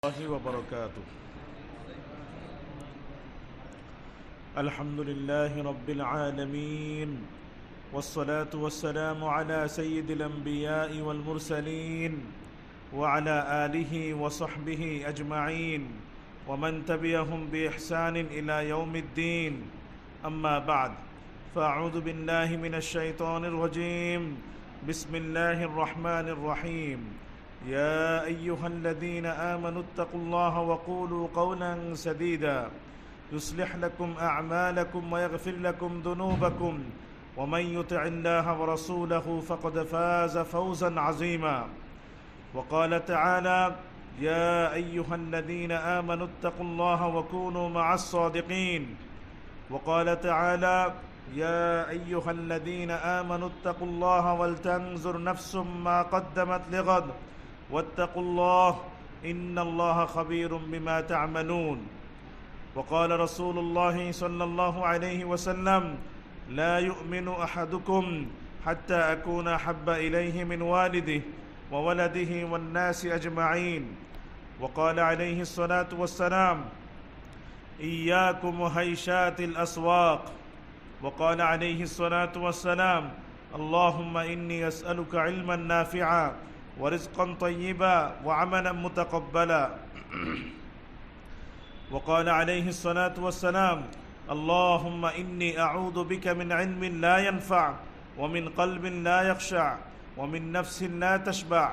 الله وبركاته. الحمد لله رب العالمين، والصلاة والسلام على سيد الأنبياء والمرسلين وعلى آله وصحبه أجمعين ومن تبعهم بإحسان إلى يوم الدين. أما بعد، فأعوذ بالله من الشيطان الرجيم. بسم الله الرحمن الرحيم. يا أيها الذين آمنوا اتقوا الله وقولوا قولا سديدا يصلح لكم أعمالكم ويغفر لكم ذنوبكم ومن يطع الله ورسوله فقد فاز فوزا عظيما. وقال تعالى: يا أيها الذين آمنوا اتقوا الله وكونوا مع الصادقين. وقال تعالى: يا أيها الذين آمنوا اتقوا الله ولتنظر نفس ما قدمت لغد واتقوا الله إن الله خبير بما تعملون. وقال رسول الله صلى الله عليه وسلم: لا يؤمن أحدكم حتى أكون أحب إليه من والده وولده والناس أجمعين. وقال عليه الصلاة والسلام: إياكم وهيشات الأسواق. وقال عليه الصلاة والسلام: اللهم إني أسألك علما نافعا ورزقا طيبا وعملا متقبلا. وقال عليه الصلاة والسلام: اللهم إني أعوذ بك من علم لا ينفع ومن قلب لا يخشع ومن نفس لا تشبع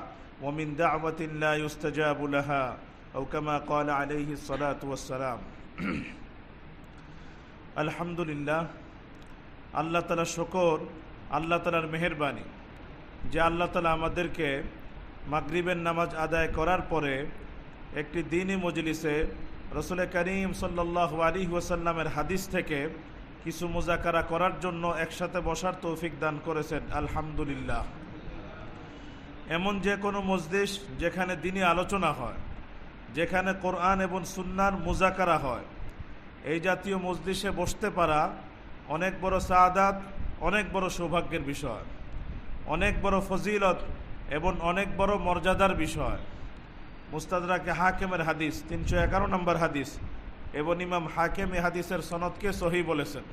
ومن دعوة لا يستجاب لها، أو كما قال عليه الصلاة والسلام. الحمد لله। আল্লাহ তাআলা শুকর, আল্লাহ তাআলার মেহেরবানি যে আল্লাহ তাআলা আমাদেরকে মাগরিবের নামাজ আদায় করার পরে একটি দ্বীনি মজলিসে রাসূল করিম সাল্লাল্লাহু আলাইহি ওয়াসাল্লামের হাদিস থেকে কিছু মুযাকারা করার জন্য একসাথে বসার তৌফিক দান করেছেন। আলহামদুলিল্লাহ। এমন যে কোনো মজলিস যেখানে দ্বীনি আলোচনা হয়, যেখানে কোরআন এবং সুন্নাহর মুযাকারা হয়, এই জাতীয় মজলিসে বসতে পারা অনেক বড় সাআদাত, অনেক বড় সৌভাগ্যের বিষয়, অনেক বড় ফজিলত এবং অনেক বড় মর্যাদার বিষয়। মুস্তাদরাকে হাকিমের হাদিস 311 নম্বর হাদিস, এবং ইমাম হাকিম এই হাদিসের সনদকে সহিহ বলেছেন।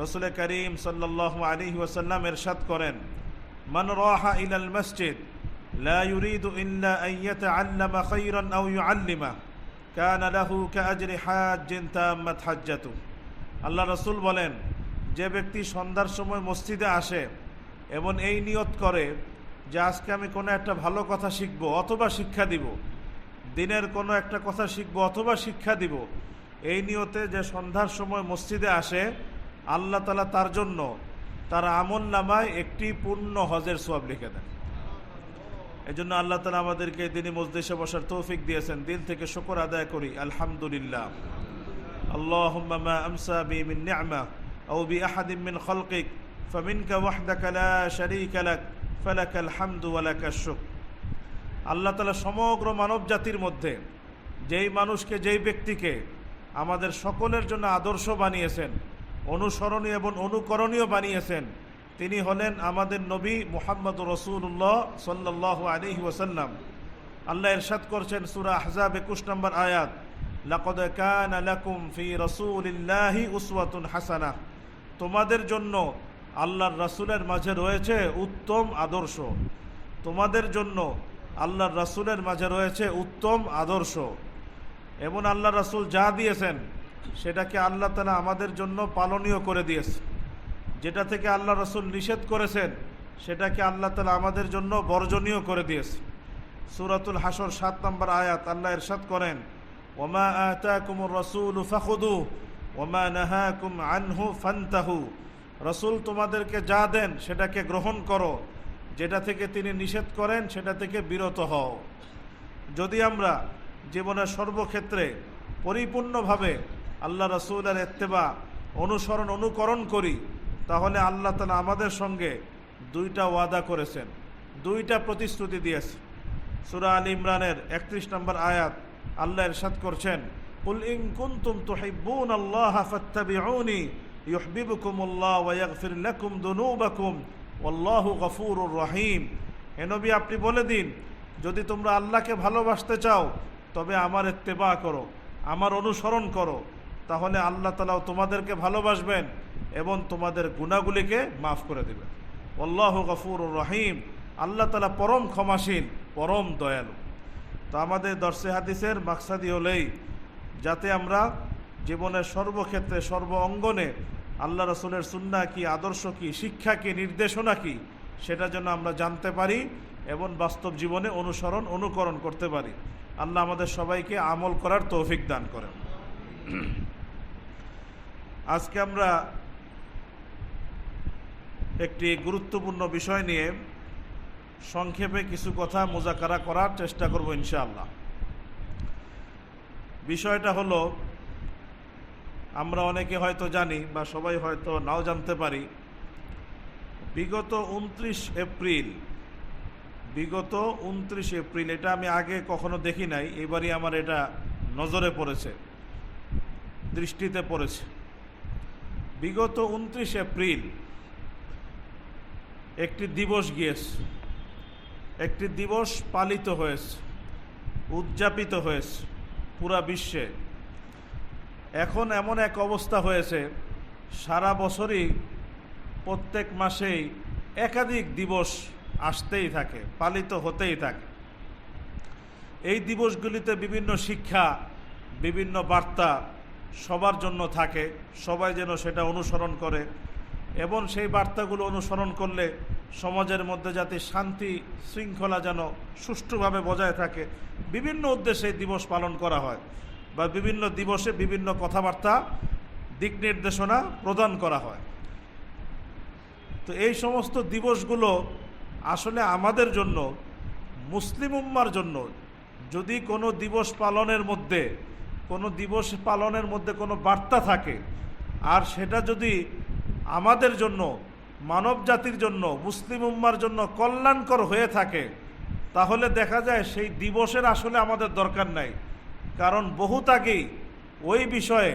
রাসূল করিম সাল্লাল্লাহু আলাইহি ওয়াসাল্লাম ইরশাদ করেন: মান রাহা ইলাল মসজিদ লা ইউরিদু ইল্লা আন ইয়াতাআল্লামা খায়রান আও ইউআল্লিমা কানা লাহু কাআজরি হাজ্জিন তাম্মাত হাজ্জাতু। আল্লাহ রাসূল বলেন, যে ব্যক্তি সন্ধ্যার সময় মসজিদে আসে এবং এই নিয়ত করে যে আজকে আমি কোনো একটা ভালো কথা শিখব অথবা শিক্ষা দিব, দিনের কোনো একটা কথা শিখব অথবা শিক্ষা দিব, এই নিয়তে যে সন্ধ্যার সময় মসজিদে আসে, আল্লাহ তাআলা তার জন্য তার আমল নামায় একটি পূর্ণ হজের সওয়াব লিখে দেন। এই জন্য আল্লাহ তাআলা আমাদেরকে দ্বীনি মজলিসে বসার তৌফিক দিয়েছেন। দিল থেকে শুকর আদায় করি, আলহামদুলিল্লাহ। اللهم ما أمسى بي من نعمة أو بأحد من خلقك فمنك وحدك لا شريك لك فلك الحمد ولك الشكر। আল্লাহ তাআলা সমগ্র মানব জাতির মধ্যে যেই মানুষকে, যেই ব্যক্তিকে আমাদের সকলের জন্য আদর্শ বানিয়েছেন, অনুসরণীয় এবং অনুকরণীয় বানিয়েছেন, তিনি হলেন আমাদের নবী মুহাম্মদুর রাসূলুল্লাহ সাল্লাল্লাহু আলাইহি ওয়াসাল্লাম। আল্লাহ ইরশাদ করছেন সূরা আহজাব 21 নম্বর আয়াত: লাকাদ কানা লাকুম ফি রাসূলিল্লাহি উসওয়াতুন হাসানাহ। তোমাদের জন্য আল্লাহর রাসূলের মাঝে রয়েছে উত্তম আদর্শ। তোমাদের জন্য আল্লাহর রাসূলের মাঝে রয়েছে উত্তম আদর্শ। এবং আল্লাহর রাসূল যা দিয়েছেন সেটাকে আল্লাহ তাআলা আমাদের জন্য পালনীয় করে দিয়েছে। যেটা থেকে আল্লাহ রাসূল নিষেধ করেছেন সেটাকে আল্লাহ তাআলা আমাদের জন্য বর্জনীয় করে দিয়েছে। সূরাতুল হাসর 7 নম্বর আয়াত, আল্লাহ ইরশাদ করেন: ওমা আতাকুমুর রাসূলু ফাখুযুহু ওমা নাহাকুম আনহু ফান্তাহু। রাসূল তোমাদেরকে যা দেন সেটাকে গ্রহণ করো, যেটা থেকে তিনি নিষেধ করেন সেটা থেকে বিরত হও। যদি আমরা জীবনের সর্বক্ষেত্রে পরিপূর্ণভাবে আল্লাহ রাসূলের ইত্তেবা, অনুসরণ, অনুকরণ করি, তাহলে আল্লাহ তাআলা আমাদের সঙ্গে দুইটা ওয়াদা করেছেন, দুইটা প্রতিশ্রুতি দিয়েছেন। সূরা আলী ইমরানের 31 নম্বর আয়াত, আল্লাহ ইরশাদ করছেন: কুল ইন কুনতুম তুহিব্বুনাল্লাহা ফাত্তাবিউনি ইউহিব্বুকুমুল্লাহ ওয়া ইয়াগফির লাকুম যুনুবাকুম ওয়াল্লাহু গফুরুর রহিম। হে নবী, আপনি বলে দিন, যদি তোমরা আল্লাহকে ভালোবাসতে চাও তবে আমার ইত্তেবা করো, আমার অনুসরণ করো, তাহলে আল্লাহ তাআলাও তোমাদেরকে ভালোবাসবেন এবং তোমাদের গুনাহগুলিকে মাফ করে দেবেন। আল্লাহু গফুরুর রহিম, আল্লাহ তাআলা পরম ক্ষমাশীল, পরম দয়ালু। তো আমাদের দর্সে হাদিসের মাকসাদি হলেই যাতে আমরা জীবনের সর্বক্ষেত্রে সর্ব অঙ্গনে আল্লাহ রসুলের সুন্নাহ কি, আদর্শ কি, শিক্ষা কি, নির্দেশনা কি, সেটা যেন আমরা জানতে পারি এবং বাস্তব জীবনে অনুকরণ করতে পারি। আল্লাহ আমাদের সবাইকে আমল করার তৌফিক দান করেন। আজকে আমরা একটি গুরুত্বপূর্ণ বিষয় নিয়ে সংক্ষেপে কিছু কথা মুযাকারা করার চেষ্টা করব ইনশাআল্লাহ। বিষয়টা হলো, আমরা অনেকে হয়তো জানি বা সবাই হয়তো নাও জানতে পারি, বিগত 29 এপ্রিল, এটা আমি আগে কখনো দেখি নাই, এবারই আমার এটা নজরে পড়েছে, দৃষ্টিতে পড়েছে। বিগত 29 এপ্রিল একটি দিবস গিয়েছে, একটি দিবস পালিত হয়েছে, উদযাপিত হয়েছে পুরা বিশ্বে। এখন এমন এক অবস্থা হয়েছে, সারা বছরই প্রত্যেক মাসেই একাধিক দিবস আসতেই থাকে, পালিত হতেই থাকে। এই দিবসগুলিতে বিভিন্ন শিক্ষা, বিভিন্ন বার্তা সবার জন্য থাকে, সবাই যেন সেটা অনুসরণ করে এবং সেই বার্তাগুলো অনুসরণ করলে সমাজের মধ্যে যাতে শান্তি শৃঙ্খলা যেন সুষ্ঠুভাবে বজায় থাকে, বিভিন্ন উদ্দেশ্যে এই দিবস পালন করা হয় বা বিভিন্ন দিবসে বিভিন্ন কথাবার্তা, দিক নির্দেশনা প্রদান করা হয়। তো এই সমস্ত দিবসগুলো আসলে আমাদের জন্য, মুসলিম উম্মার জন্য, যদি কোনো দিবস পালনের মধ্যে কোনো বার্তা থাকে আর সেটা যদি আমাদের জন্য, মানব জাতির জন্য, মুসলিম উম্মার জন্য কল্যাণকর হয়ে থাকে, তাহলে দেখা যায় সেই দিবসের আসলে আমাদের দরকার নাই। কারণ বহুত আগেই ওই বিষয়ে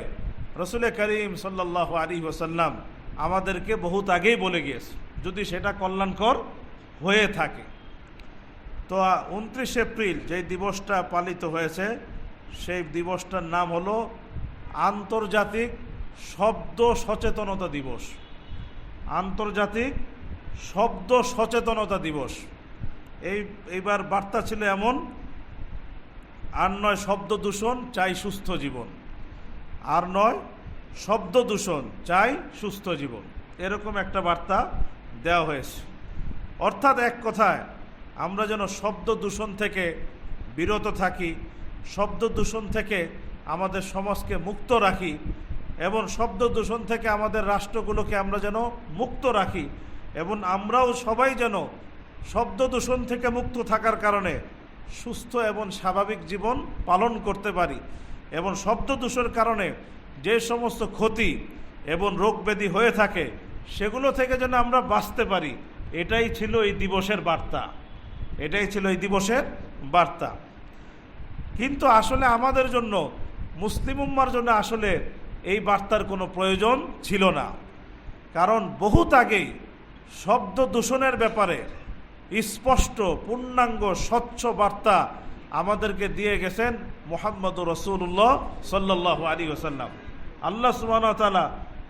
রাসূল করিম সাল্লাল্লাহু আলাইহি ওয়াসাল্লাম আমাদেরকে বহুত আগেই বলে গিয়েছে, যদি সেটা কল্যাণকর হয়ে থাকে। তো 29 এপ্রিল যে দিবসটা পালিত হয়েছে, সেই দিবসটার নাম হলো আন্তর্জাতিক শব্দ সচেতনতা দিবস। আন্তর্জাতিক শব্দ সচেতনতা দিবস। এইবার বার্তা ছিল এমন, আর নয় শব্দ দূষণ, চাই সুস্থ জীবন। আর নয় শব্দ দূষণ, চাই সুস্থ জীবন, এরকম একটা বার্তা দেওয়া হয়েছে। অর্থাৎ এক কথায় আমরা যেন শব্দ দূষণ থেকে বিরত থাকি, শব্দ দূষণ থেকে আমাদের সমাজকে মুক্ত রাখি এবং শব্দ দূষণ থেকে আমাদের রাষ্ট্রগুলোকে আমরা যেন মুক্ত রাখি এবং আমরাও সবাই যেন শব্দ দূষণ থেকে মুক্ত থাকার কারণে সুস্থ এবং স্বাভাবিক জীবন পালন করতে পারি এবং শব্দ দূষণের কারণে যে সমস্ত ক্ষতি এবং রোগ ব্যাধি হয়ে থাকে সেগুলো থেকে যেন আমরা বাঁচতে পারি। এটাই ছিল এই দিবসের বার্তা। কিন্তু আসলে আমাদের জন্য, মুসলিম উম্মার জন্য আসলে এই বার্তার কোনো প্রয়োজন ছিল না। কারণ বহুত আগেই শব্দ দূষণের ব্যাপারে স্পষ্ট, পূর্ণাঙ্গ, স্বচ্ছ বার্তা আমাদেরকে দিয়ে গেছেন মুহাম্মদুর রাসূলুল্লাহ সাল্লাল্লাহু আলাইহি ওয়াসাল্লাম। আল্লাহ সুবহানাহু ওয়া তাআলা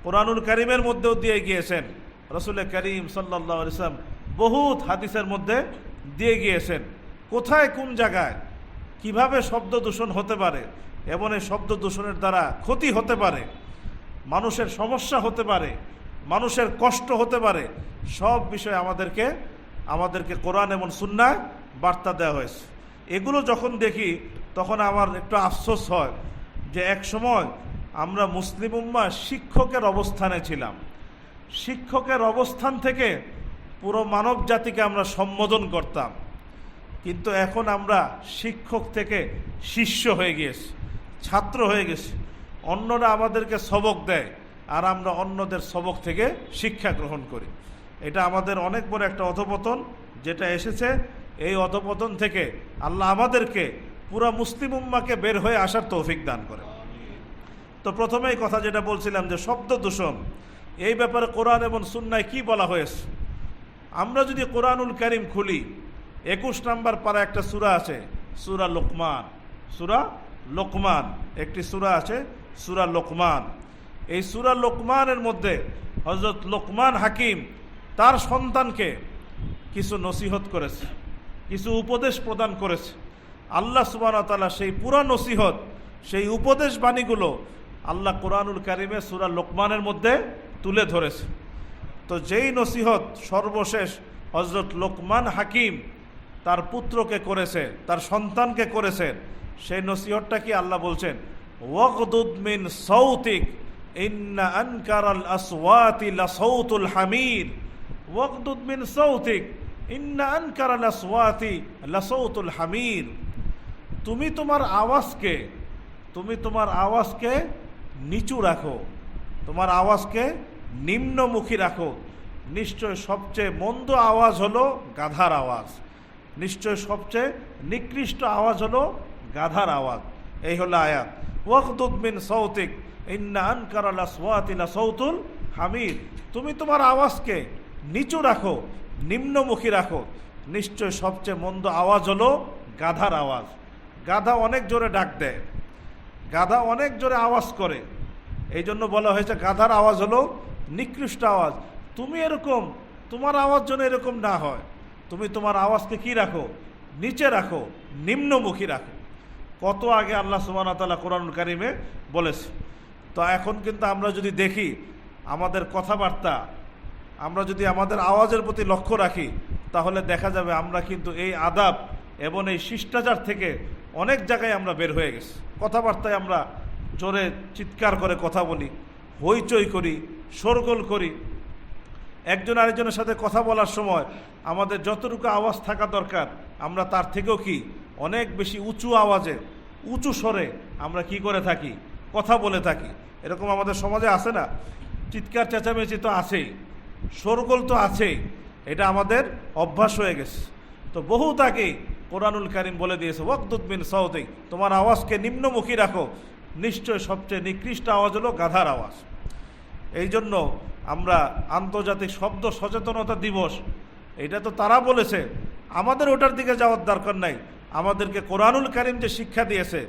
কোরআনুল কারীমের মধ্যেও দিয়ে গিয়েছেন, রাসূল করিম সাল্লাল্লাহু আলাইহি ওয়াসাল্লাম বহুত হাদিসের মধ্যে দিয়ে গিয়েছেন কোথায়, কোন জায়গায়, কিভাবে শব্দ দূষণ হতে পারে এবং এই শব্দ দূষণের দ্বারা ক্ষতি হতে পারে, মানুষের সমস্যা হতে পারে, মানুষের কষ্ট হতে পারে, সব বিষয়ে আমাদেরকে কোরআন এবং সুন্নাহ বার্তা দেওয়া হয়েছে। এগুলো যখন দেখি তখন আমার একটু আফসোস হয় যে এক সময় আমরা মুসলিম উম্মাহ শিক্ষকের অবস্থানে ছিলাম, শিক্ষকের অবস্থান থেকে পুরো মানব জাতিকে আমরা সম্বোধন করতাম, কিন্তু এখন আমরা শিক্ষক থেকে শিষ্য হয়ে গিয়েছি, ছাত্র হয়ে গেছি। অন্যরা আমাদেরকে সবক দেয় আর আমরা অন্যদের সবক থেকে শিক্ষা গ্রহণ করি। এটা আমাদের অনেক বড় একটা অধঃপতন যেটা এসেছে। এই অধঃপতন থেকে আল্লাহ আমাদেরকে পুরা মুসলিম উম্মাহকে বের হয়ে আসার তৌফিক দান করে। তো প্রথমেই কথা যেটা বলছিলাম যে শব্দ দূষণ, এই ব্যাপারে কোরআন এবং সুন্নায় কি বলা হয়েছে। আমরা যদি কোরআনুল কারীম খুলি, 21 নম্বর পারা একটা সূরা আছে, সূরা লুকমান। সূরা লোকমান, একটি সূরা আছে সূরা লোকমান। এই সূরা লোকমানের মধ্যে হযরত লোকমান হাকিম তার সন্তানকে কিছু নসিহত করেছে, কিছু উপদেশ প্রদান করেছে। আল্লাহ সুবহানাহু ওয়া তাআলা সেই পুরো নসিহত, সেই উপদেশ বাণীগুলো আল্লাহ কোরআনুল কারিমে সূরা লোকমানের মধ্যে তুলে ধরেছে। তো যেই নসিহত সর্বশেষ হযরত লোকমান হাকিম তার পুত্রকে করেছে, তার সন্তানকে করেছে, সেই নসিহতটা কি আল্লাহ বলছেন, ওয়াগদুদ মিন সাউতিক ইন্না আনকারাল আসওয়াতি লাসাউতুল হামির। ওয়াগদুদ মিন সাউতিক ইন্না আনকারাল আসওয়াতি লাসাউতুল হামির। তুমি তোমার আওয়াজকে নিচু রাখো, তোমার আওয়াজকে নিম্নমুখী রাখো। নিশ্চয় সবচেয়ে মন্দ আওয়াজ হলো গাধার আওয়াজ, নিশ্চয় সবচেয়ে নিকৃষ্ট আওয়াজ হলো গাধার আওয়াজ। এই হলো আয়াত, ওয়াগদুদ মিন সাউতিক ইন্না আনকারাল আসওয়াতি লাসাউতুল হামির। তুমি তোমার আওয়াজকে নিচু রাখো, নিম্নমুখী রাখো। নিশ্চয় সবচেয়ে মন্দ আওয়াজ হলো গাধার আওয়াজ। গাধা অনেক জোরে ডাক দেয়, গাধা অনেক জোরে আওয়াজ করে, এই জন্য বলা হয়েছে গাধার আওয়াজ হলো নিকৃষ্ট আওয়াজ। তুমি এরকম, তোমার আওয়াজ যেন এরকম না হয়। তুমি তোমার আওয়াজকে কি রাখো, নিচে রাখো, নিম্নমুখী রাখো। কত আগে আল্লাহ সুবহানাহু ওয়া তাআলা কোরআনুল কারিমে বলেছে। তো এখন কিন্তু আমরা যদি দেখি আমাদের কথাবার্তা, আমরা যদি আমাদের আওয়াজের প্রতি লক্ষ্য রাখি, তাহলে দেখা যাবে আমরা কিন্তু এই আদাব এবং এই শিষ্টাচার থেকে অনেক জায়গায় আমরা বের হয়ে গেছি। কথাবার্তায় আমরা জোরে চিৎকার করে কথা বলি, হইচই করি, শোরগোল করি। একজন আরেকজনের সাথে কথা বলার সময় আমাদের যতটুকু আওয়াজ থাকা দরকার, আমরা তার থেকেও কি অনেক বেশি উঁচু আওয়াজে, উঁচু স্বরে আমরা কি করে থাকি, কথা বলে থাকি। এরকম আমাদের সমাজে আছে না? চিৎকার চেঁচামেচি তো আছেই, শোরগোল তো আছেই, এটা আমাদের অভ্যাস হয়ে গেছে। তো বহুত আগেই কোরআনুল কারিম বলে দিয়েছে, ওয়াগদুদ মিন সাউতিক, তোমার আওয়াজকে নিম্নমুখী রাখো। নিশ্চয় সবচেয়ে নিকৃষ্ট আওয়াজ হলো গাধার আওয়াজ। এই জন্য আমরা আন্তর্জাতিক শব্দ সচেতনতা দিবস, এটা তো তারা বলেছে, আমাদের ওটার দিকে যাওয়ার দরকার নাই। আমাদেরকে কোরআনুল কারিম যে শিক্ষা দিয়েছে,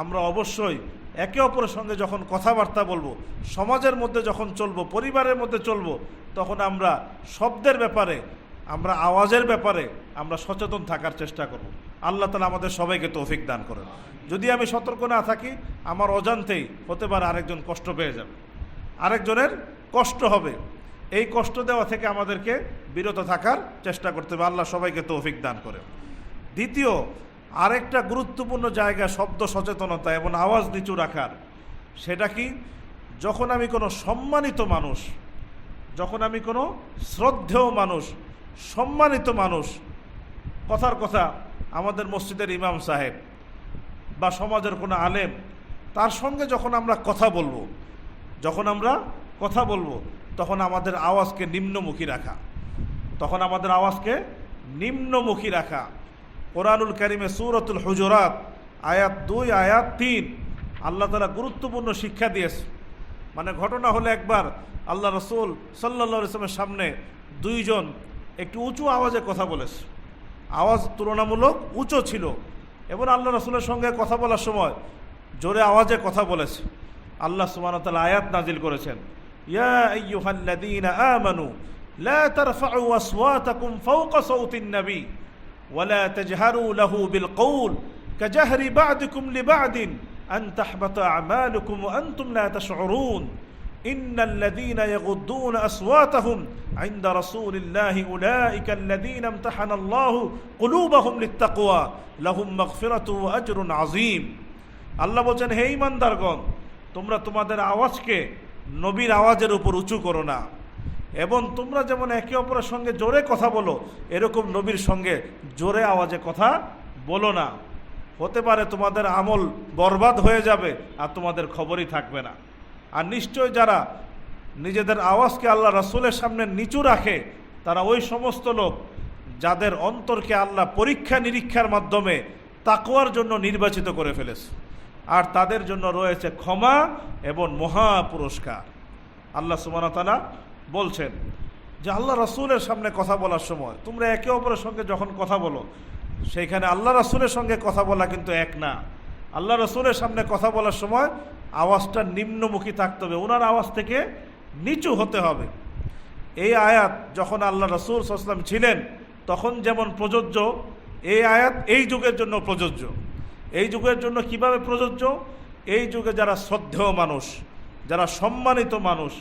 আমরা অবশ্যই একে অপরের সঙ্গে যখন কথাবার্তা বলবো, সমাজের মধ্যে যখন চলবো, পরিবারের মধ্যে চলবো, তখন আমরা শব্দের ব্যাপারে, আমরা আওয়াজের ব্যাপারে আমরা সচেতন থাকার চেষ্টা করব। আল্লাহ তাআলা আমাদের সবাইকে তৌফিক দান করেন। যদি আমি সতর্ক না থাকি, আমার অজান্তেই হতে পারে আরেকজন কষ্ট পেয়ে যাবে, আরেকজনের কষ্ট হবে। এই কষ্ট দেওয়া থেকে আমাদেরকে বিরত থাকার চেষ্টা করতে হবে। আল্লাহ সবাইকে তৌফিক দান করে। দ্বিতীয় আরেকটা গুরুত্বপূর্ণ জায়গা শব্দ সচেতনতা এবং আওয়াজ নিচু রাখার, সেটা কি, যখন আমি কোনো সম্মানিত মানুষ, যখন আমি কোনো শ্রদ্ধেয় মানুষ, সম্মানিত মানুষ, কথার কথা আমাদের মসজিদের ইমাম সাহেব বা সমাজের কোনো আলেম, তার সঙ্গে যখন আমরা কথা বলবো, যখন আমরা কথা বলবো, তখন আমাদের আওয়াজকে নিম্নমুখী রাখা, তখন আমাদের আওয়াজকে নিম্নমুখী রাখা। কোরআনুল কারিমে সূরাতুল হুজুরাত আয়াত 2, আয়াত 3 আল্লাহ তাআলা গুরুত্বপূর্ণ শিক্ষা দিয়েছে। মানে ঘটনা হলো, একবার আল্লাহ রাসূল সাল্লাল্লাহু আলাইহি ওয়াসাল্লামের সামনে দুইজন একটু উঁচু আওয়াজে কথা বলেছে, আওয়াজ তুলনামূলক উঁচু ছিল, এবং আল্লাহ রাসূলের সঙ্গে কথা বলার সময় জোরে আওয়াজে কথা বলেছে। আল্লাহ সুবহানাহু ওয়া তাআলা আয়াত নাজিল করেছেন, ইয়া আইয়ুহাল্লাযীনা আমানু লা তারফাউ আসওয়াতাকুম ফাওকা সাওতিন নবী ওয়া লা তাজহারু লাহু বিল কওল কাজাহরি বা'দিকুম লিবা'দিন আন তাহবাতা আমালুকুম ওয়া আনতুম লা তাশউরুন ইন্নাল্লাযীনা ইয়াগুদ্দুনা আসওয়াতাহুম ইনদা রাসূলিল্লাহি উলাইকা আল্লাযীনা ইমতাহানাল্লাহু কুলুবাহুম লিত্তাকওয়া লাহুম মাগফিরাতু ওয়া আজরুন আযীম। আল্লাহ বলেন, হে ঈমানদারগণ, তোমরা তোমাদের আওয়াজকে নবীর আওয়াজের উপর উঁচু করো না, এবং তোমরা যেমন একে অপরের সঙ্গে জোরে কথা বলো, এরকম নবীর সঙ্গে জোরে আওয়াজে কথা বলো না। হতে পারে তোমাদের আমল বরবাদ হয়ে যাবে আর তোমাদের খবরই থাকবে না। আর নিশ্চয় যারা নিজেদের আওয়াজকে আল্লাহ রাসূলের সামনে নিচু রাখে, তারা ওই সমস্ত লোক যাদের অন্তরকে আল্লাহ পরীক্ষা নিরীক্ষার মাধ্যমে তাকওয়ার জন্য নির্বাচিত করে ফেলেছে, আর তাদের জন্য রয়েছে ক্ষমা এবং মহা পুরস্কার। আল্লাহ সুবহানাহু ওয়া তাআলা বলছেন যে আল্লাহ রাসূলের সামনে কথা বলার সময় তোমরা একে অপরের সঙ্গে যখন কথা বলো, সেইখানে আল্লাহ রাসূলের সঙ্গে কথা বলা কিন্তু এক না, আল্লাহ রসুলের সামনে কথা বলার সময় আওয়াজটা নিম্নমুখী থাকতে হবে, ওনার আওয়াজ থেকে নিচু হতে হবে। এই আয়াত যখন আল্লাহ রসুল সাল্লাল্লাহু আলাইহি ওয়াসাল্লাম ছিলেন তখন যেমন প্রযোজ্য, এই আয়াত এই যুগের জন্য প্রযোজ্য। এই যুগের জন্য কিভাবে প্রযোজ্য? এই যুগে যারা শ্রদ্ধেয় মানুষ, যারা সম্মানিত মানুষ,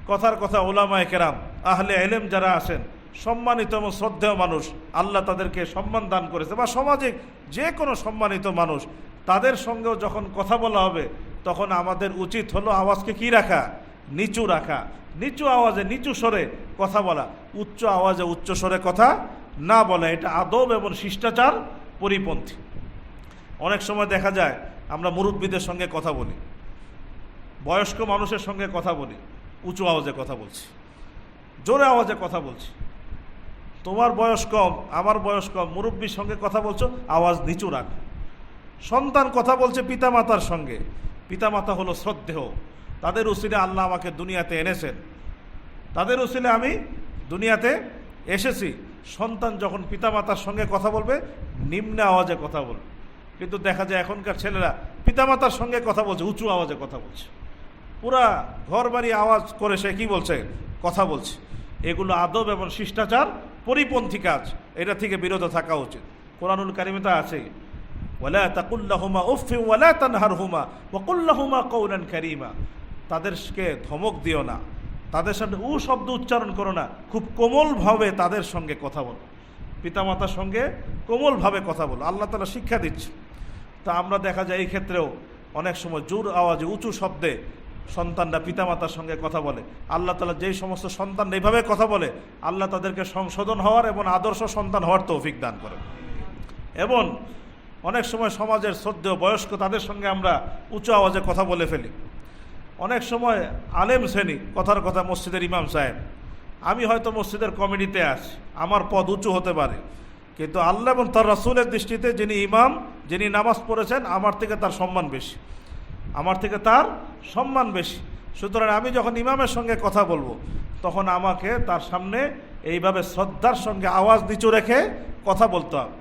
কথার কথা উলামায়ে কেরাম আহলে ইলম যারা আছেন, সম্মানিত এবং শ্রদ্ধেয় মানুষ, আল্লাহ তাদেরকে সম্মান দান করেছে, বা সমাজে যে কোনো সম্মানিত মানুষ, তাদের সঙ্গেও যখন কথা বলা হবে তখন আমাদের উচিত হলো আওয়াজকে কি রাখা? নিচু রাখা। নিচু আওয়াজে নিচু স্বরে কথা বলা, উচ্চ আওয়াজে উচ্চ স্বরে কথা না বলা। এটা আদব এবং শিষ্টাচার পরিপন্থী। অনেক সময় দেখা যায় আমরা মুরব্বীদের সঙ্গে কথা বলি, বয়স্ক মানুষের সঙ্গে কথা বলি, উঁচু আওয়াজে কথা বলছি, জোরে আওয়াজে কথা বলছি। তোমার বয়স কম, আমার বয়স কম, মুরব্বীর সঙ্গে কথা বলছো, আওয়াজ নিচু রাখ। সন্তান কথা বলছে পিতামাতার সঙ্গে, পিতামাতা হলো শ্রদ্ধেয়, তাদের উসিলে আল্লাহ আমাকে দুনিয়াতে এনেছেন, তাদের উসিলে আমি দুনিয়াতে এসেছি। সন্তান যখন পিতামাতার সঙ্গে কথা বলবে নিম্ন আওয়াজে কথা বলবে। কিন্তু দেখা যায় এখনকার ছেলেরা পিতামাতার সঙ্গে কথা বলছে, উঁচু আওয়াজে কথা বলছে, পুরা ঘর বাড়ি আওয়াজ করে সে কি বলছে? কথা বলছে। এগুলো আদব এবং শিষ্টাচার পরিপন্থী কাজ, এটা থেকে বিরত থাকা উচিত। কোরআনুল কারিমে তা আছে, ওয়ালা তাকুল্লাহুমা উফফিন ওয়ালা তানহারহুমা ওয়া কুল্লাহুমা কওলান কারীমা। তাদেরকে ধমক দিও না, তাদের সামনে উ শব্দ উচ্চারণ করো না, খুব কোমলভাবে তাদের সঙ্গে কথা বলো, পিতামাতার সঙ্গে কোমলভাবে কথা বলো। আল্লাহ তাআলা শিক্ষা দিচ্ছে। তা আমরা দেখা যায় এই ক্ষেত্রেও অনেক সময় জোর আওয়াজে উঁচু শব্দে সন্তানরা পিতামাতার সঙ্গে কথা বলে। আল্লাহ তাআলা যেই সমস্ত সন্তান এইভাবে কথা বলে, আল্লাহ তাদেরকে সংশোধন হওয়ার এবং আদর্শ সন্তান হওয়ার তৌফিক দান করেন। এবং অনেক সময় সমাজের শ্রদ্ধেয় বয়স্ক তাদের সঙ্গে আমরা উঁচু আওয়াজে কথা বলে ফেলি। অনেক সময় আলেম শ্রেণী, কথার কথা মসজিদের ইমাম সাহেব, আমি হয়তো মসজিদের কমিটিতে আছি, আমার পদ উঁচু হতে পারে, কিন্তু আল্লাহ এবং তার রাসূলের দৃষ্টিতে যিনি ইমাম, যিনি নামাজ পড়েছেন, আমার থেকে তার সম্মান বেশি, আমার থেকে তার সম্মান বেশি। সুতরাং আমি যখন ইমামের সঙ্গে কথা বলবো তখন আমাকে তার সামনে এইভাবে শ্রদ্ধার সঙ্গে আওয়াজ নিচু রেখে কথা বলতে হবে।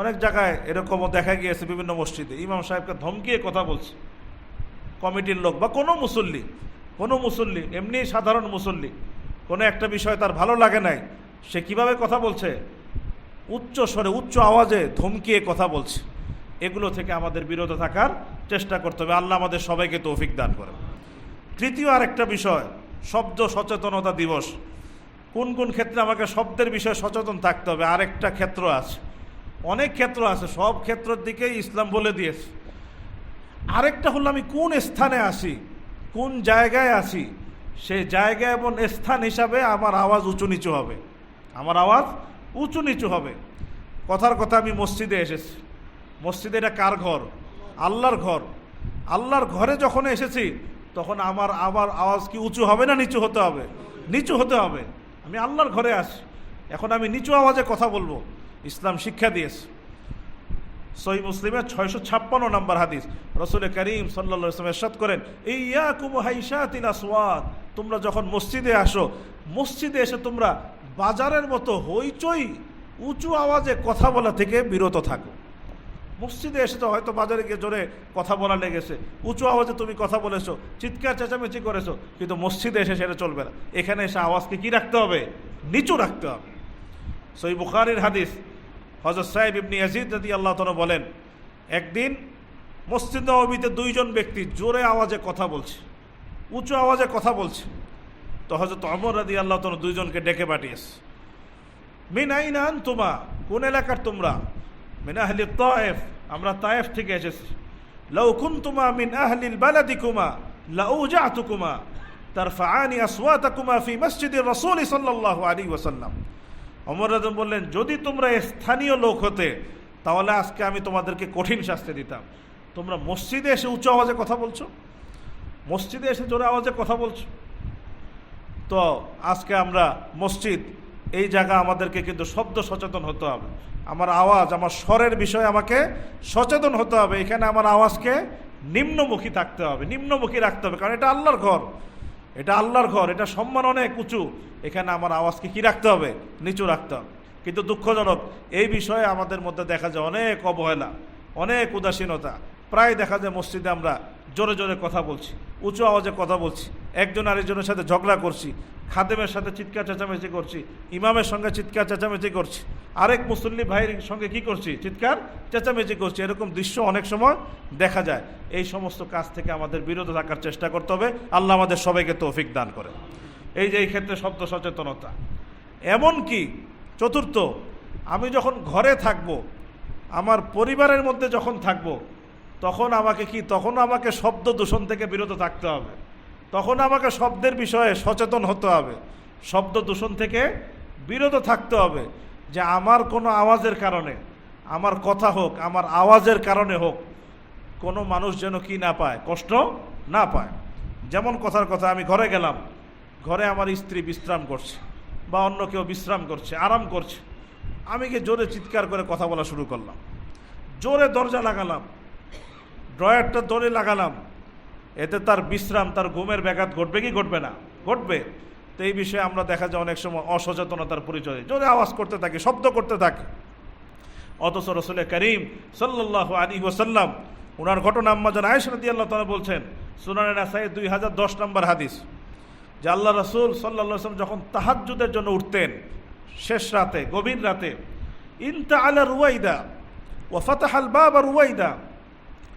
অনেক জায়গায় এরকমও দেখা গিয়েছে, বিভিন্ন মসজিদে ইমাম সাহেবকে ধমকিয়ে কথা বলছে কমিটির লোক বা কোনো মুসল্লি এমনি সাধারণ মুসল্লি, কোনো একটা বিষয় তার ভালো লাগে নাই, সে কিভাবে কথা বলছে? উচ্চ স্বরে উচ্চ আওয়াজে ধমকিয়ে কথা বলছে। এগুলো থেকে আমাদের বিরত থাকার চেষ্টা করতে হবে। আল্লাহ আমাদের সবাইকে তৌফিক দান করেন। তৃতীয় আরেকটা বিষয়, শব্দ সচেতনতা দিবস। কোন কোন ক্ষেত্রে আমাকে শব্দের বিষয়ে সচেতন থাকতে হবে? আরেকটা ক্ষেত্র আছে, অনেক ক্ষেত্র আছে, সব ক্ষেত্রের দিকেই ইসলাম বলে দিয়েছে। আরেকটা হলো আমি কোন স্থানে আছি, কোন জায়গায় আছি, সেই জায়গা এবং স্থান হিসাবে আমার আওয়াজ উঁচু নিচু হবে, আমার আওয়াজ উঁচু নিচু হবে। কথার কথা আমি মসজিদে এসেছি, মসজিদে এটা কার ঘর? আল্লাহর ঘর। আল্লাহর ঘরে যখন এসেছি তখন আমার আওয়াজ কি উঁচু হবে না নিচু হতে হবে? নিচু হতে হবে। আমি আল্লাহর ঘরে আসি, এখন আমি নিচু আওয়াজে কথা বলবো, ইসলাম শিক্ষা দিয়েছে। সহিহ মুসলিমের 656 নম্বর হাদিস, রাসূল করিম সাল্লাল্লাহু আলাইহি ওয়াসাল্লাম ইরশাদ করেন, ইয়াকুম হাইশাতিল আসওয়াত, তোমরা যখন মসজিদে আসো, মসজিদে এসে তোমরা বাজারের মতো হইচই উঁচু আওয়াজে কথা বলা থেকে বিরত থাকো। মসজিদে এসে তো হয়তো বাজারে গিয়ে জোরে কথা বলা লেগেছে, উঁচু আওয়াজে তুমি কথা বলেছো, চিৎকার চেঁচামেচি করেছো, কিন্তু মসজিদে এসে সেটা চলবে না। এখানে এসে আওয়াজকে কি রাখতে হবে? নিচু রাখতে হবে। সহিহ বুখারীর হাদিস, হযরত সাইব ইবনে ইয়াজিদ রাদিয়াল্লাহু তাআলা বলেন, একদিন মসজিদ নববীতে দুইজন ব্যক্তি জোরে আওয়াজে কথা বলছে, উঁচু আওয়াজে কথা বলছে। তো হযরত ওমর রাদিয়াল্লাহু তাআলা দুইজনকে ডেকে পাঠিয়েছে। মিন আইনা আনতুমা, কোন এলাকার তোমরা? মিন আহলি তায়েফ, আমরা তায়েফ থেকে এসেছি। লাউ কুনতুমা মিন আহলিল বালাদিকুমা লাউজাতুকুমা তারফাআনি আসওয়াতাকুমা ফি মসজিদির রাসূল সাল্লাল্লাহু আলাইহি ওয়াসাল্লাম। ওমর রাদিয়াল্লাহু বললেন, যদি তোমরা স্থানীয় লোক হতে তাহলে আজকে আমি তোমাদেরকে কঠিন শাস্তি দিতাম। তোমরা মসজিদে এসে উচ্চ আওয়াজে কথা বলছো, মসজিদে এসে জোরে আওয়াজে কথা বলছো। তো আজকে আমরা মসজিদ, এই জায়গা আমাদেরকে কিন্তু শব্দ সচেতন হতে হবে। আমার আওয়াজ, আমার স্বরের বিষয়ে আমাকে সচেতন হতে হবে। এখানে আমার আওয়াজকে নিম্নমুখী থাকতে হবে, নিম্নমুখী রাখতে হবে, কারণ এটা আল্লাহর ঘর, এটা আল্লাহর ঘর, এটা সম্মান অনেক উঁচু। এখানে আমার আওয়াজকে কি রাখতে হবে? নিচু রাখতে হবে। কিন্তু দুঃখজনক এই বিষয়ে আমাদের মধ্যে দেখা যায় অনেক অবহেলা, অনেক উদাসীনতা। প্রায় দেখা যায় মসজিদে আমরা জোরে জোরে কথা বলছি, উঁচু আওয়াজে কথা বলছি, একজন আরেকজনের সাথে ঝগড়া করছি, খাদেমের সাথে চিৎকার চেঁচামেচি করছি, ইমামের সঙ্গে চিৎকার চেঁচামেচি করছি, আরেক মুসল্লি ভাইয়ের সঙ্গে কি করছি, চিৎকার চেঁচামেচি করছি। এরকম দৃশ্য অনেক সময় দেখা যায়। এই সমস্ত কাজ থেকে আমাদের বিরত থাকার চেষ্টা করতে হবে। আল্লাহ আমাদের সবাইকে তৌফিক দান করে। এই যে এই ক্ষেত্রে শব্দ সচেতনতা। এমন কি চতুর্থ, আমি যখন ঘরে থাকব, আমার পরিবারের মধ্যে যখন থাকব, তখন আমাকে শব্দ দূষণ থেকে বিরত থাকতে হবে। তখন আমাকে শব্দের বিষয়ে সচেতন হতে হবে, শব্দ দূষণ থেকে বিরত থাকতে হবে। যে আমার কোনো আওয়াজের কারণে, আমার কথা হোক, আমার আওয়াজের কারণে হোক, কোনো মানুষ যেন কি না পায়, কষ্ট না পায়। যেমন কথার কথা, আমি ঘরে গেলাম, ঘরে আমার স্ত্রী বিশ্রাম করছে বা অন্য কেউ বিশ্রাম করছে, আরাম করছে, আমি গিয়ে জোরে চিৎকার করে কথা বলা শুরু করলাম, জোরে দরজা লাগালাম, ড্রয়ারটা জোরে লাগালাম, এতে তার বিশ্রাম, তার ঘুমের ব্যাঘাত ঘটবে কি ঘটবে না? ঘটবে। তো এই বিষয়ে আমরা দেখা যায় অনেক সময় অসচেতনতার পরিচয়, জোরে আওয়াজ করতে থাকি, শব্দ করতে থাকি। অথচ রাসূল করিম সাল্লাল্লাহু আলাইহি ওয়াসাল্লাম, ওনার ঘটনা আম্মা জান আয়েশা রাদিয়াল্লাহু তাআলা বলছেন, সুনানে নাসাঈ 2010 নম্বর হাদিস, যে আল্লাহ রাসূল সাল্লাল্লাহু আলাইহি ওয়াসাল্লাম যখন তাহাজ্জুদের জন্য উঠতেন, শেষ রাতে, গভীর রাতে, ইনতাআলা রুওয়াইদা ওয়া ফাতাহাল বাবা রুওয়াইদা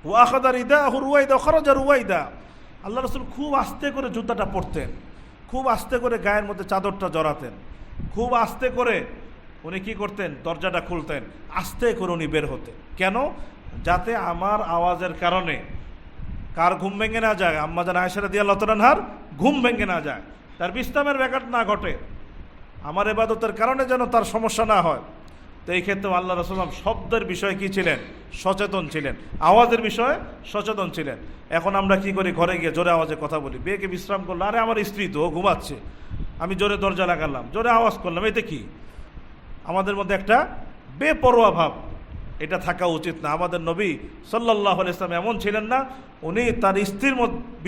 ওয়া আখাযা রিদাহু রুওয়াইদা ওয়া খারাজা রুওয়াইদা। আল্লাহ রাসূল খুব আস্তে করে জুতাটা পরতেন, খুব আস্তে করে গায়ের মধ্যে চাদরটা জড়াতেন, খুব আস্তে করে উনি কি করতেন, দরজাটা খুলতেন, আস্তে করে উনি বের হতেন। কেন? যাতে আমার আওয়াজের কারণে কার ঘুম ভেঙে না যায়, আম্মা জান আয়েশা রাদিয়াল্লাহু তাআলা আনহার ঘুম ভেঙে না যায়, তার বিশ্রামের ব্যাঘাত না ঘটে, আমার ইবাদতের কারণে যেন তার সমস্যা না হয়। তো এই ক্ষেত্রে আল্লাহ রাসূল শব্দের বিষয়ে কি ছিলেন? সচেতন ছিলেন, আওয়াজের বিষয়ে সচেতন ছিলেন। এখন আমরা কি করি, ঘরে গিয়ে জোরে আওয়াজে কথা বলি, বিয়েকে বিশ্রাম করলো, আরে আমার স্ত্রী তো ঘুমাচ্ছে, আমি জোরে দরজা লাগালাম, জোরে আওয়াজ করলাম, এতে কি? আমাদের মধ্যে একটা বেপরোয়া ভাব, এটা থাকা উচিত না। আমাদের নবী সাল্লাল্লাহু আলাইহি ওয়াসাল্লাম এমন ছিলেন না, উনি তার স্ত্রীর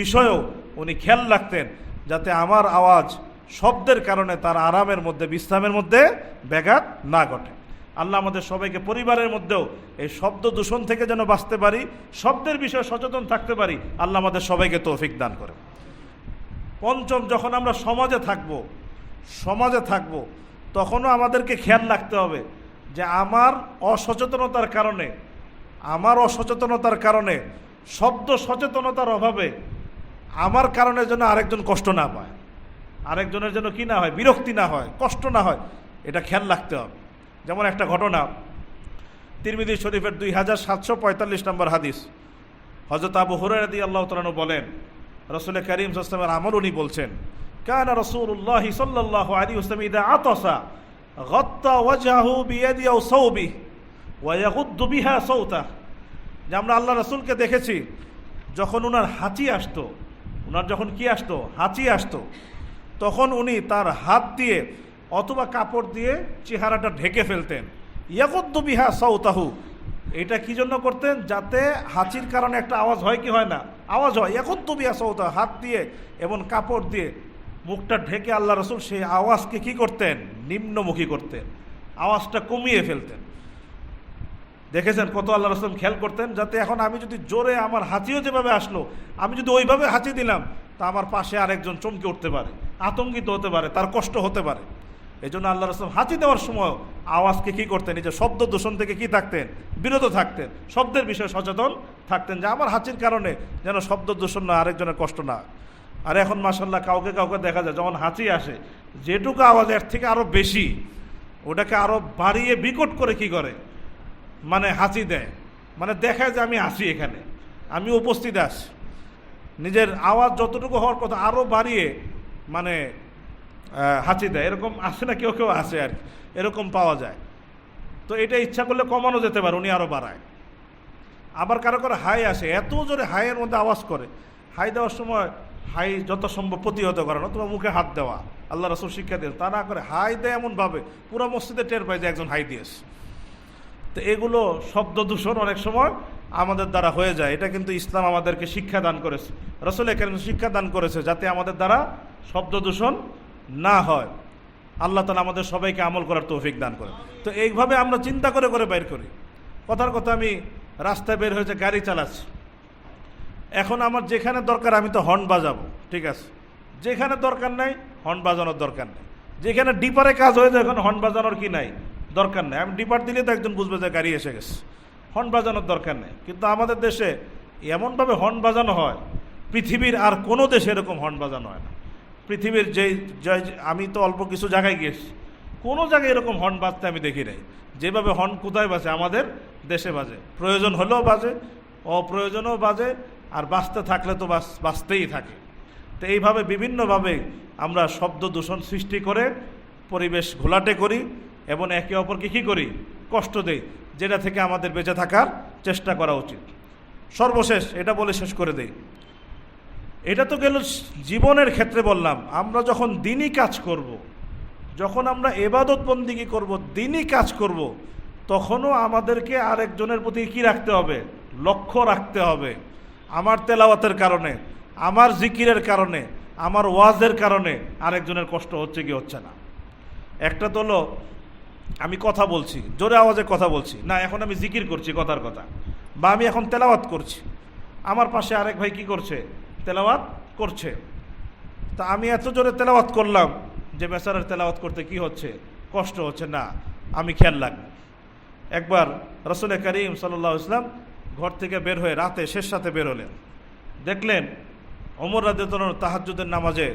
বিষয়েও উনি খেয়াল রাখতেন যাতে আমার আওয়াজ শব্দের কারণে তার আরামের মধ্যে, বিশ্রামের মধ্যে ব্যাঘাত না ঘটে। আল্লাহ আমাদের সবাইকে পরিবারের মধ্যেও এই শব্দ দূষণ থেকে যেন বাঁচতে পারি, শব্দের বিষয়ে সচেতন থাকতে পারি, আল্লাহ আমাদের সবাইকে তৌফিক দান করে। পঞ্চম, যখন আমরা সমাজে থাকব তখনও আমাদেরকে খেয়াল রাখতে হবে যে আমার অসচেতনতার কারণে শব্দ সচেতনতার অভাবে আমার কারণে যেন আরেকজন কষ্ট না পায়, আরেকজনের যেন কি না হয়, বিরক্তি না হয়, কষ্ট না হয়, এটা খেয়াল রাখতে হবে। যেমন একটা ঘটনা, তিরমিজি শরীফের 2745 নম্বর হাদিস, হযরত আবু হুরায়রা রাদিয়াল্লাহু তাআলা বলেন, রাসূল করিম সাল্লাল্লাহু আলাইহি ওয়াসাল্লামের আমল উনি বলছেন, কানা রাসূলুল্লাহ সাল্লাল্লাহু আলাইহি ওয়াসাল্লাম ইযা আতাসা গাত্তা ওয়াজহাহু বিয়াদি আও সাওবি ওয়া ইয়াগুদ্দু বিহা সাওতা। যে আমরা আল্লাহ রাসূলকে দেখেছি, যখন উনার হাঁচি আসতো, যখন কি আসতো, হাঁচি আসতো, তখন উনি তার হাত দিয়ে অথবা কাপড় দিয়ে চেহারাটা ঢেকে ফেলতেন। ইয়াগুদ্দু বিহা সাওতাহু, এটা কি জন্য করতেন? যাতে হাঁচির কারণে একটা আওয়াজ হয় কি হয় না, আওয়াজ হয়। ইয়াগুদ্দু বিহা সাওতাহু, হাত দিয়ে এবং কাপড় দিয়ে মুখটা ঢেকে আল্লাহ রাসূল সেই আওয়াজকে কি করতেন? নিম্নমুখী করতেন, আওয়াজটা কমিয়ে ফেলতেন। দেখেছেন কত আল্লাহ রাসূল খেয়াল করতেন, যাতে এখন আমি যদি জোরে, আমার হাঁচিও যেভাবে আসলো, আমি যদি ওইভাবে হাঁচি দিলাম, তা আমার পাশে আরেকজন চমকে উঠতে পারে, আতঙ্কিত হতে পারে, তার কষ্ট হতে পারে। এই জন্য আল্লাহ রাসূল হাঁচি দেওয়ার সময় আওয়াজকে কি করতেন? এই যে শব্দ দূষণ থেকে কি থাকতেন? বিরত থাকতেন, শব্দের বিষয়ে সচেতন থাকতেন, যে আমার হাঁচির কারণে যেন শব্দ দূষণ না, আরেকজনের কষ্ট না। আর এখন মাশাআল্লাহ কাউকে দেখা যায় যখন হাঁচি আসে, যেটুকু আওয়াজ এর থেকে আরও বেশি, ওটাকে আরও বাড়িয়ে বিকট করে কি করে, মানে হাঁচি দেয়, মানে দেখায় যে আমি আসি, এখানে আমি উপস্থিত আছি। নিজের আওয়াজ যতটুকু হওয়ার কথা আরও বাড়িয়ে মানে হাঁচি দেয়। এরকম আছে না, কেউ আছে আর এরকম পাওয়া যায়। তো এটা ইচ্ছা করলে কমানো যেতে পারে, উনি আরও বাড়ায়। আবার কারো হাই আসে, এত জোরে হাইয়ের মধ্যে আওয়াজ করে, হাই দেওয়ার সময় হাই যত সম্ভব প্রতিহত করে না, তোমার মুখে হাত দেওয়া, আল্লাহ রাসূল শিক্ষা দিয়েছে। তা না করে হাই দেয় এমনভাবে পুরো মসজিদে টের পায় যে একজন হাই দিয়েছে। তো এগুলো শব্দ দূষণ অনেক সময় আমাদের দ্বারা হয়ে যায়। এটা কিন্তু ইসলাম আমাদেরকে শিক্ষা দান করেছে, রাসূল কারীম শিক্ষা দান করেছে, যাতে আমাদের দ্বারা শব্দ দূষণ না হয়। আল্লাহ তাআলা আমাদের সবাইকে আমল করার তৌফিক দান করে। তো এইভাবে আমরা চিন্তা করে বাইর করি। কথার কথা, আমি রাস্তায় বের হয়েছে, গাড়ি চালাচ্ছি, এখন আমার যেখানে দরকার আমি তো হর্ন বাজাবো, ঠিক আছে, যেখানে দরকার নাই হর্ন বাজানোর দরকার নেই, যেখানে ডিপারে কাজ হয়ে যায় এখন হর্ন বাজানোর কি নাই, দরকার নেই। আমি ডিপার দিলে তো একজন বুঝবে যে গাড়ি এসে গেছে, হর্ন বাজানোর দরকার নেই। কিন্তু আমাদের দেশে এমনভাবে হর্ন বাজানো হয়, পৃথিবীর আর কোনো দেশে এরকম হর্ন বাজানো হয় না। পৃথিবীর আমি তো অল্প কিছু জায়গায় গিয়েছি, কোনো জায়গায় এরকম হর্ন বাজতে আমি দেখি নাই। যেভাবে হর্ন কোথায় বাজে, আমাদের দেশে বাজে, প্রয়োজন হলেও বাজে, অপ্রয়োজনেও বাজে, আর বাজতে থাকলে তো বাজতেই থাকে। তো এইভাবে বিভিন্নভাবে আমরা শব্দ দূষণ সৃষ্টি করে পরিবেশ ঘোলাটে করি এবং একে অপরকে কী করি, কষ্ট দেই, যেটা থেকে আমাদের বেঁচে থাকার চেষ্টা করা উচিত। সর্বশেষ এটা বলে শেষ করে দেই, এটা তো গেল জীবনের ক্ষেত্রে বললাম। আমরা যখন দিনই কাজ করব, যখন আমরা ইবাদত বন্দিগি করব, দিনই কাজ করব, তখনও আমাদেরকে আরেকজনের প্রতি কি রাখতে হবে, লক্ষ্য রাখতে হবে। আমার তেলাওয়াতের কারণে, আমার জিকিরের কারণে, আমার ওয়াজের কারণে আরেকজনের কষ্ট হচ্ছে কি হচ্ছে না। একটা তো হলো আমি কথা বলছি, জোরে আওয়াজে কথা বলছি না, এখন আমি জিকির করছি কথার কথা, বা আমি এখন তেলাওয়াত করছি, আমার পাশে আরেক ভাই কি করছে, তেলাওয়াত করছে। তা আমি এত জোরে তেলাওয়াত করলাম যে বেচারার তেলাওয়াত করতে কি হচ্ছে, কষ্ট হচ্ছে না, আমি খেয়াল রাখবো। একবার রাসূল করিম সাল্লাল্লাহু আলাইহি ওয়াসাল্লাম ঘর থেকে বের হয়ে রাতে শেষ রাতে বের হলেন, দেখলেন ওমর রাদিয়াল্লাহু আনহু তাহাজ্জুদের নামাজে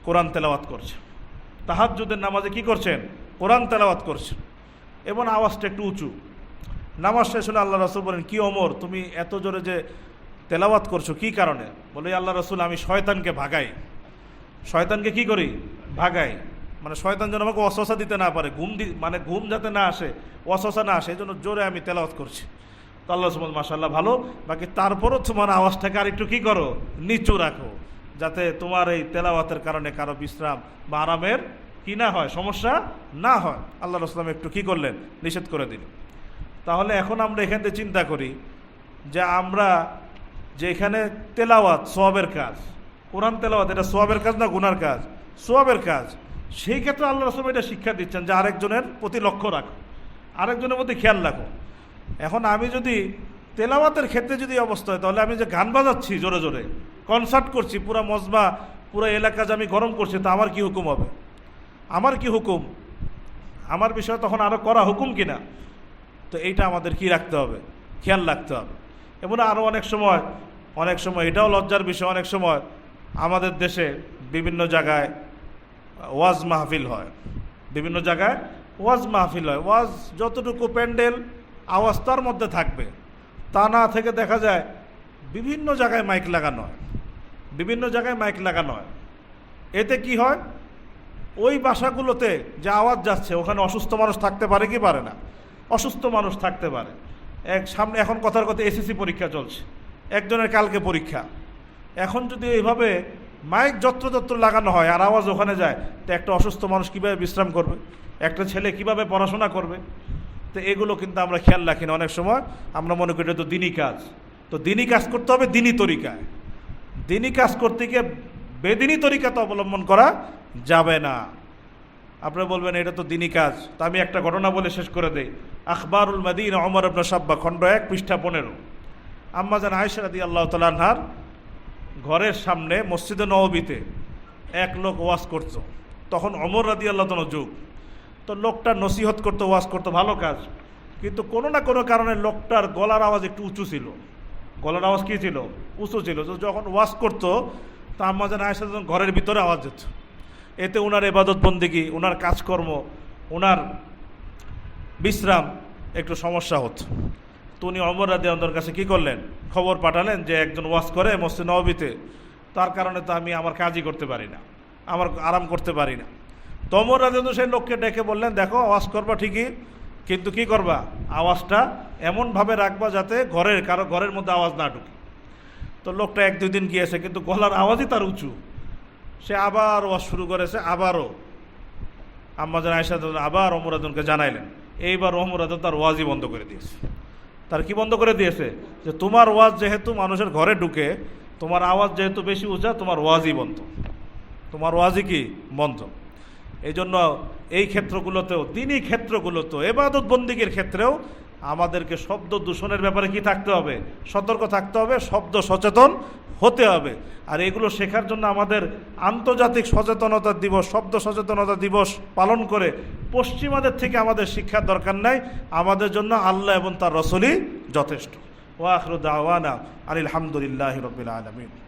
কোরআন তেলাওয়াত করছে। তাহাজ্জুদের নামাজে কি করছেন, কোরআন তেলাওয়াত করছেন, এবং আওয়াজটা একটু উঁচু। নামাজ শেষ হলে আল্লাহ রাসূল বলেন, কি ওমর তুমি এত জোরে যে তেলাওয়াত করছো কি কারণে? বলে, আল্লাহ রাসূল আমি শয়তানকে ভাগাই। শয়তানকে কি করি, ভাগাই, মানে শয়তান যেন আমাকে ওয়াসওয়াসা দিতে না পারে, ঘুম যাতে না আসে, ওয়াসওয়াসা না আসে, এই জন্য জোরে আমি তেলাওয়াত করছি। তো আল্লাহ রাসূল মাশাআল্লাহ ভালো, বাকি তারপরও তোমার আওয়াজটাকে আর একটু কী করো, নিচু রাখো, যাতে তোমার এই তেলাওয়াতের কারণে কারো বিশ্রাম বা আরামের কি না হয়, সমস্যা না হয়। আল্লাহ রাসূল একটু কি করলেন, নিষেধ করে দিলেন। তাহলে এখন আমরা এখান থেকে চিন্তা করি যে আমরা যে এখানে তেলাওয়াত সওয়াবের কাজ, কোরআন তেলাওয়াত এটা সওয়াবের কাজ না গুনার কাজ, সওয়াবের কাজ। সেই ক্ষেত্রে আল্লাহ রাসূল এটা শিক্ষা দিচ্ছেন যে আরেকজনের প্রতি লক্ষ্য রাখো, আরেকজনের প্রতি খেয়াল রাখো। এখন আমি যদি তেলাওয়াতের ক্ষেত্রে যদি অবস্থা হয়, তাহলে আমি যে গান বাজাচ্ছি জোরে জোরে, কনসার্ট করছি, পুরা মজমা পুরো এলাকা যে আমি গরম করছি, তা আমার কি হুকুম হবে, আমার কি হুকুম, আমার বিষয়ে তখন আরও করা হুকুম কিনা। তো এইটা আমাদের কি রাখতে হবে, খেয়াল রাখতে হবে। এবং আরও অনেক সময় এটাও লজ্জার বিষয়, অনেক সময় আমাদের দেশে বিভিন্ন জায়গায় ওয়াজ মাহফিল হয়, বিভিন্ন জায়গায় ওয়াজ মাহফিল হয়। ওয়াজ যতটুকু প্যান্ডেল আওয়াজ তার মধ্যে থাকবে, তা না থেকে দেখা যায় বিভিন্ন জায়গায় মাইক লাগানো হয়, বিভিন্ন জায়গায় মাইক লাগানো হয়। এতে কি হয়, ওই বাসাগুলোতে যে আওয়াজ যাচ্ছে ওখানে অসুস্থ মানুষ থাকতে পারে কি পারে না, অসুস্থ মানুষ থাকতে পারে। সামনে এখন কথার কথা এসএসসি পরীক্ষা চলছে, একজনের কালকে পরীক্ষা। এখন যদি এইভাবে মাইক যত্র লাগানো হয় আর আওয়াজ ওখানে যায়, তো একটা অসুস্থ মানুষ কীভাবে বিশ্রাম করবে, একটা ছেলে কিভাবে পড়াশোনা করবে। তো এগুলো কিন্তু আমরা খেয়াল রাখি না। অনেক সময় আমরা মনে করি এটা তো দিনই কাজ, তো দিনই কাজ করতে হবে দিনই তরিকায়। দিনই কাজ করতে গিয়ে বেদিনী তরিকা তো অবলম্বন করা যাবে না। আপনারা বলবেন এটা তো দিনই কাজ। তা আমি একটা ঘটনা বলে শেষ করে দেই। আখবারুল মাদিনা ওমর ইবনে সাব্বা খণ্ড 1 পৃষ্ঠা 15। আম্মাজান আয়েশা রাদিয়াল্লাহু তাআলা আনহার ঘরের সামনে মসজিদে নববীতে এক লোক ওয়াজ করত, তখন ওমর রাদিয়াল্লাহু তাআলা যুগ। তো লোকটা নসিহত করতো, ওয়াজ করতো, ভালো কাজ, কিন্তু কোনো না কোনো কারণে লোকটার গলার আওয়াজ একটু উঁচু ছিল। গলার আওয়াজ কী ছিল, উঁচু ছিল। তো যখন ওয়াজ করতো তা আম্মাজান আয়েশা যখন ঘরের ভিতরে আওয়াজ যেত, এতে ওনার ইবাদত বন্দেগী, ওনার কাজকর্ম, ওনার বিশ্রাম একটু সমস্যা হতো। তো উনি ওমর রাদিয়াল্লাহু আনহুর কাছে কী করলেন, খবর পাঠালেন যে একজন ওয়াজ করে মসজিদ নববীতে, তার কারণে তো আমি আমার কাজই করতে পারি না, আমার আরাম করতে পারি না। তো ওমর রাদিয়াল্লাহু আনহু সেই লোককে ডেকে বললেন, দেখো ওয়াজ করবা ঠিকই, কিন্তু কি করবা, আওয়াজটা এমনভাবে রাখবা যাতে ঘরের মধ্যে আওয়াজ না ঢুকে। তো লোকটা 1-2 দিন গিয়েছে, কিন্তু গলার আওয়াজই তার উঁচু। সে আবার ওয়াজ শুরু করেছে, আবারও আম্মাজান আয়েশা আবার ওমর রাদিয়াল্লাহু আনহুকে জানাইলেন। এইবার ওমর রাদিয়াল্লাহু তার ওয়াজই বন্ধ করে দিয়েছে। তার কি বন্ধ করে দিয়েছে, যে তোমার ওয়াজ যেহেতু মানুষের ঘরে ঢুকে, তোমার আওয়াজ যেহেতু বেশি উঁচা, তোমার ওয়াজই বন্ধ, তোমার ওয়াজই কি বন্ধ। এই জন্য এই ক্ষেত্রগুলোতেও, দিনই ক্ষেত্রগুলোতেও, ইবাদত বন্দেগীর ক্ষেত্রেও আমাদেরকে শব্দ দূষণের ব্যাপারে কি থাকতে হবে? সতর্ক থাকতে হবে, শব্দ সচেতন হতে হবে। আর এগুলো শেখার জন্য আমাদের আন্তর্জাতিক সচেতনতা দিবস, শব্দ সচেতনতা দিবস পালন করে পশ্চিমাদের থেকে আমাদের শিক্ষার দরকার নাই। আমাদের জন্য আল্লাহ এবং তার রসুলই যথেষ্ট। ওয়া আখিরু দাওয়ানা আনিল হামদুলিল্লাহি রাব্বিল আলামিন।